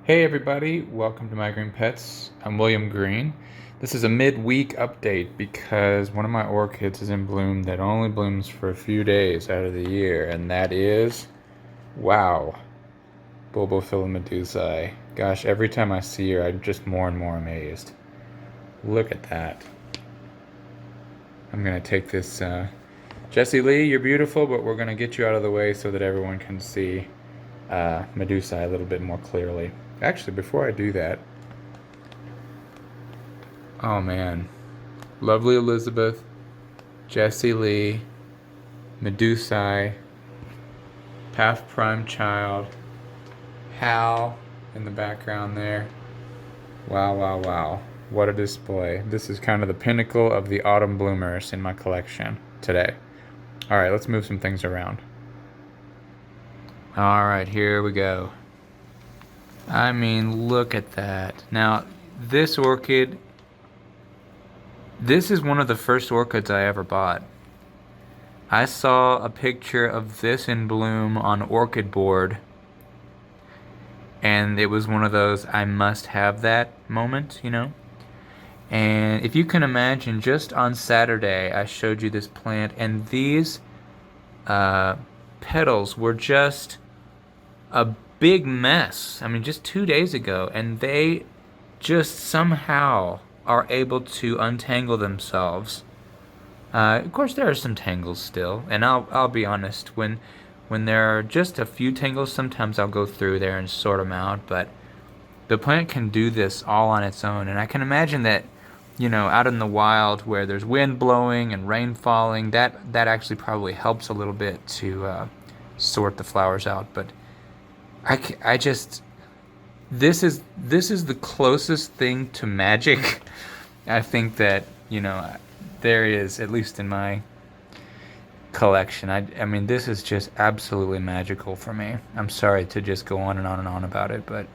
Hey everybody, welcome to My Green Pets. I'm William Green. This is a mid-week update because one of my orchids is in bloom that only blooms for a few days out of the year, and that is, wow, Bulbophyllum medusae. Gosh, every time I see her, I'm just more and more amazed. Look at that. I'm gonna take this, Jessie Lee, you're beautiful, but we're gonna get you out of the way so that everyone can see medusae a little bit more clearly. Actually, before I do that, oh man, lovely Elizabeth, Jessie Lee, medusae, Paph prime child, Hal in the background there. Wow, wow, wow. What a display. This is kind of the pinnacle of the autumn bloomers in my collection today. Alright, let's move some things around. Alright, here we go. I mean, look at that. Now, this orchid, this is one of the first orchids I ever bought. I saw a picture of this in bloom on Orchid Board, and it was one of those I must have that moment, you know? And if you can imagine, just on Saturday, I showed you this plant, and these petals were just a big mess. I mean, just 2 days ago, and they just somehow are able to untangle themselves. Of course, there are some tangles still, and I'll be honest, when there are just a few tangles, sometimes I'll go through there and sort them out. But the plant can do this all on its own, and I can imagine that, you know, out in the wild where there's wind blowing and rain falling, that actually probably helps a little bit to sort the flowers out. But I just, this is the closest thing to magic I think that, you know, there is, at least in my collection. I mean, this is just absolutely magical for me. I'm sorry to just go on and on and on about it, but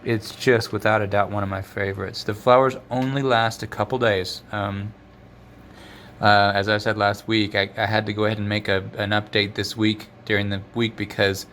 it's just without a doubt one of my favorites. The flowers only last a couple days. As I said last week, I had to go ahead and make an update this week during the week because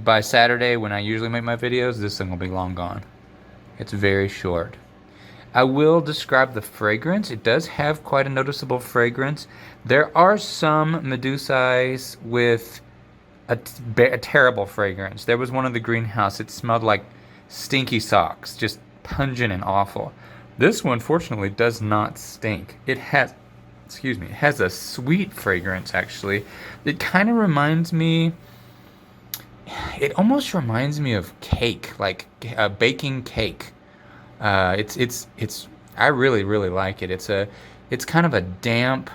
by Saturday, when I usually make my videos, this thing will be long gone. It's very short. I will describe the fragrance. It does have quite a noticeable fragrance. There are some medusae with a terrible fragrance. There was one in the greenhouse. It smelled like stinky socks, just pungent and awful. This one, fortunately, does not stink. It has, excuse me, it has a sweet fragrance, actually. It kind of reminds me, it almost reminds me of cake, like baking cake. It's I really like it. It's kind of a damp,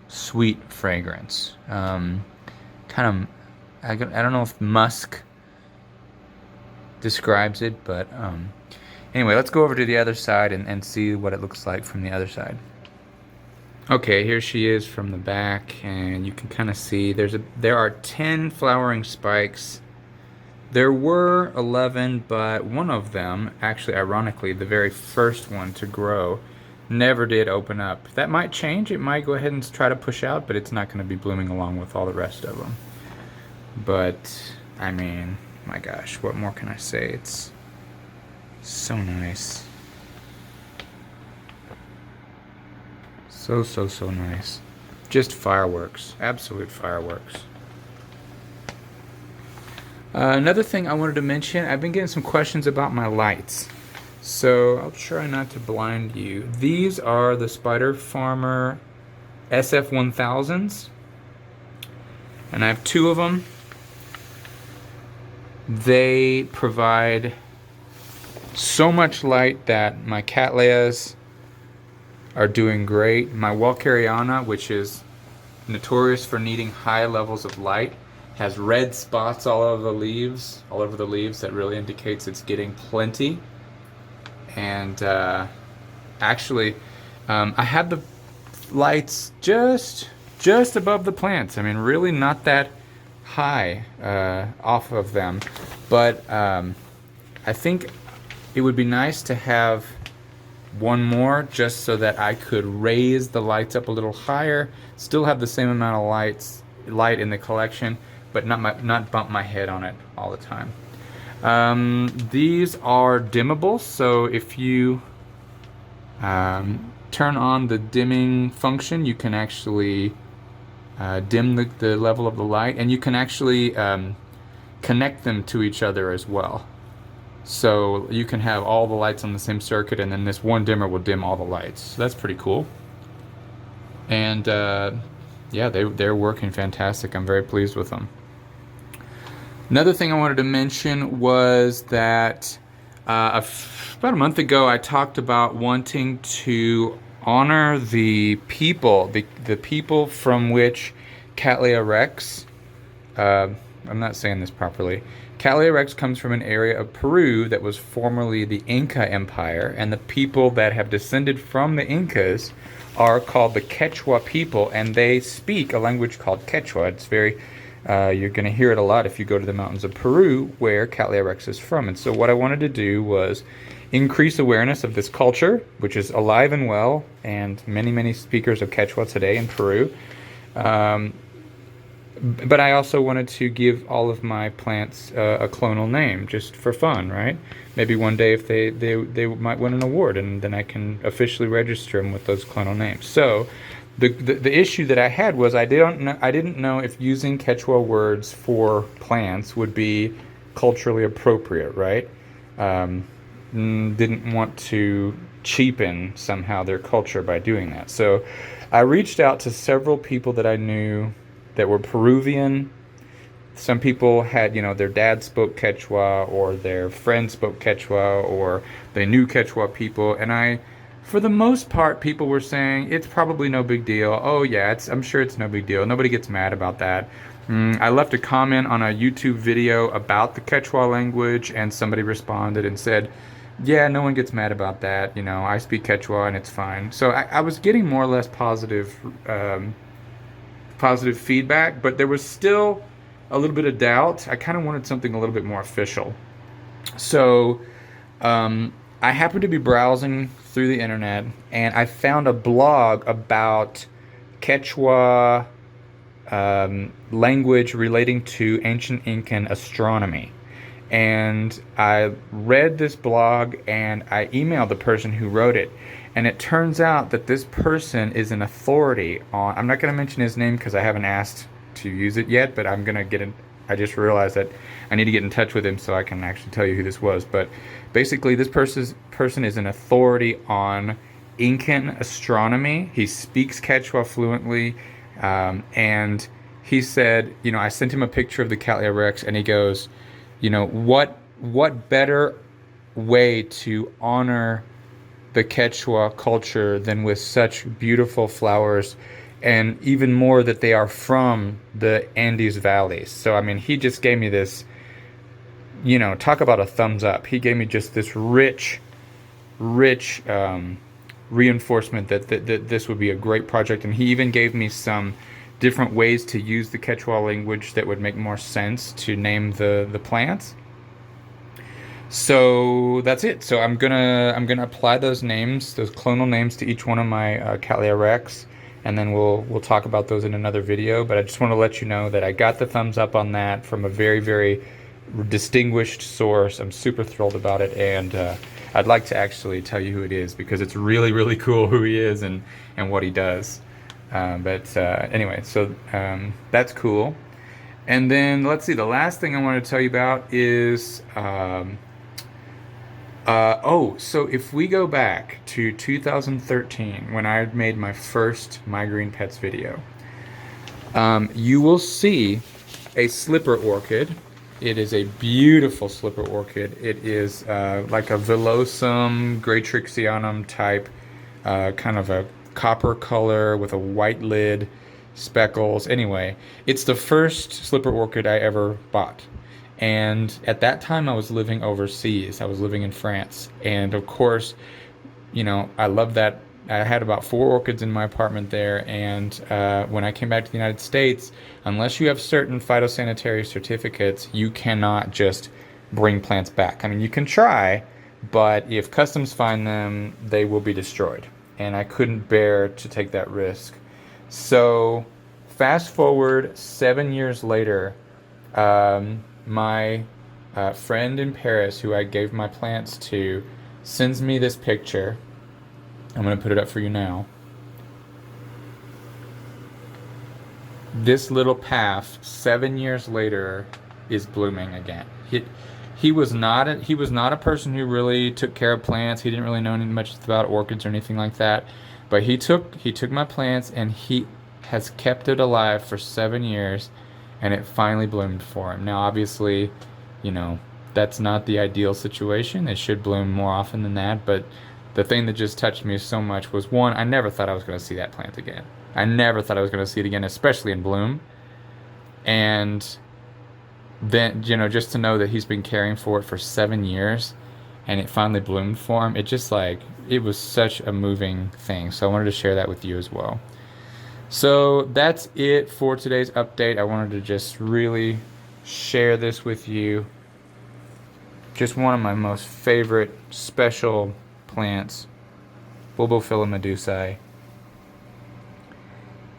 sweet fragrance. Kind of, I don't know if musk describes it, but anyway, let's go over to the other side and see what it looks like from the other side. Okay, here she is from the back, and you can kind of see there are 10 flowering spikes. There were 11, but one of them, actually ironically, the very first one to grow, never did open up. That might change. It might go ahead and try to push out, but it's not going to be blooming along with all the rest of them. But, I mean, my gosh, what more can I say? It's so nice. So nice. Just fireworks. Absolute fireworks. Another thing I wanted to mention, I've been getting some questions about my lights. So I'll try not to blind you. These are the Spider Farmer SF1000s. And I have two of them. They provide so much light that my Cattleyas are doing great. My Walkeriana, which is notorious for needing high levels of light, has red spots all over the leaves, that really indicates it's getting plenty. And actually, I had the lights just above the plants. I mean, really not that high off of them, but I think it would be nice to have one more just so that I could raise the lights up a little higher, still have the same amount of light in the collection, but not bump my head on it all the time. These are dimmable, so if you turn on the dimming function, you can actually dim the level of the light, and you can actually connect them to each other as well. So you can have all the lights on the same circuit, and then this one dimmer will dim all the lights. So that's pretty cool. And yeah, they're working fantastic. I'm very pleased with them. Another thing I wanted to mention was that about a month ago, I talked about wanting to honor the people, the people from which Cattleya rex, I'm not saying this properly. Cattleya rex comes from an area of Peru that was formerly the Inca Empire, and the people that have descended from the Incas are called the Quechua people, and they speak a language called Quechua. It's very, you're going to hear it a lot if you go to the mountains of Peru, where Cattleya rex is from. And so what I wanted to do was increase awareness of this culture, which is alive and well, and many, many speakers of Quechua today in Peru. But I also wanted to give all of my plants a clonal name, just for fun, right? Maybe one day if they might win an award, and then I can officially register them with those clonal names. So the issue that I had was I didn't know if using Quechua words for plants would be culturally appropriate, right? Didn't want to cheapen somehow their culture by doing that. So I reached out to several people that I knew that were Peruvian. Some people had, their dad spoke Quechua, or their friend spoke Quechua, or they knew Quechua people. And for the most part, people were saying, it's probably no big deal. Oh yeah, I'm sure it's no big deal. Nobody gets mad about that. I left a comment on a YouTube video about the Quechua language, and somebody responded and said, yeah, no one gets mad about that. I speak Quechua and it's fine. So I was getting more or less positive feedback, but there was still a little bit of doubt. I kind of wanted something a little bit more official. So I happened to be browsing through the internet, and I found a blog about Quechua language relating to ancient Incan astronomy. And I read this blog, and I emailed the person who wrote it. And it turns out that this person is an authority on, I'm not going to mention his name because I haven't asked to use it yet, but I'm going to get in. I just realized that I need to get in touch with him so I can actually tell you who this was. But basically, this person is an authority on Incan astronomy. He speaks Quechua fluently. And he said, I sent him a picture of the Cattleya rex, and he goes, what better way to honor the Quechua culture than with such beautiful flowers, and even more that they are from the Andes valleys. So he just gave me this, talk about a thumbs up. He gave me just this rich reinforcement that this would be a great project, and he even gave me some different ways to use the Quechua language that would make more sense to name the plants. So that's it. So I'm gonna apply those names, those clonal names, to each one of my Cattleya rex, and then we'll talk about those in another video. But I just want to let you know that I got the thumbs up on that from a very, very distinguished source. I'm super thrilled about it, and I'd like to actually tell you who it is, because it's really, really cool who he is and what he does. Anyway, so that's cool. And then let's see, the last thing I want to tell you about is so if we go back to 2013, when I made my first My Green Pets video, you will see a slipper orchid. It is a beautiful slipper orchid. It is like a villosum, graytrixianum type, kind of a copper color with a white lid, speckles. Anyway, it's the first slipper orchid I ever bought. And at that time, I was living overseas. I was living in France. And of course, I love that. I had about 4 orchids in my apartment there. And when I came back to the United States, unless you have certain phytosanitary certificates, you cannot just bring plants back. You can try, but if customs find them, they will be destroyed. And I couldn't bear to take that risk. So fast forward 7 years later, my friend in Paris who I gave my plants to sends me this picture. I'm going to put it up for you now. This little Paph, 7 years later, is blooming again. He was not a person who really took care of plants. He didn't really know much about orchids or anything like that. But he took my plants and he has kept it alive for 7 years, and it finally bloomed for him. Now, obviously, you know, that's not the ideal situation. It should bloom more often than that. But the thing that just touched me so much was, one, I never thought I was going to see that plant again. I never thought I was going to see it again, especially in bloom. And then, you know, just to know that he's been caring for it for 7 years and it finally bloomed for him, it just like, it was such a moving thing. So I wanted to share that with you as well. So that's it for today's update. I wanted to just really share this with you. Just one of my most favorite special plants, Bulbophyllum medusae.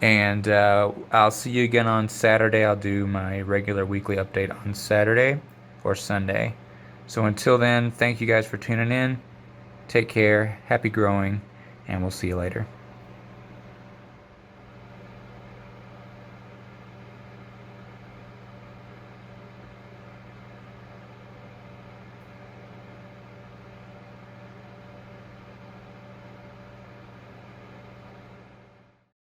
And I'll see you again on Saturday. I'll do my regular weekly update on Saturday or Sunday. So until then, thank you guys for tuning in. Take care, happy growing, and we'll see you later.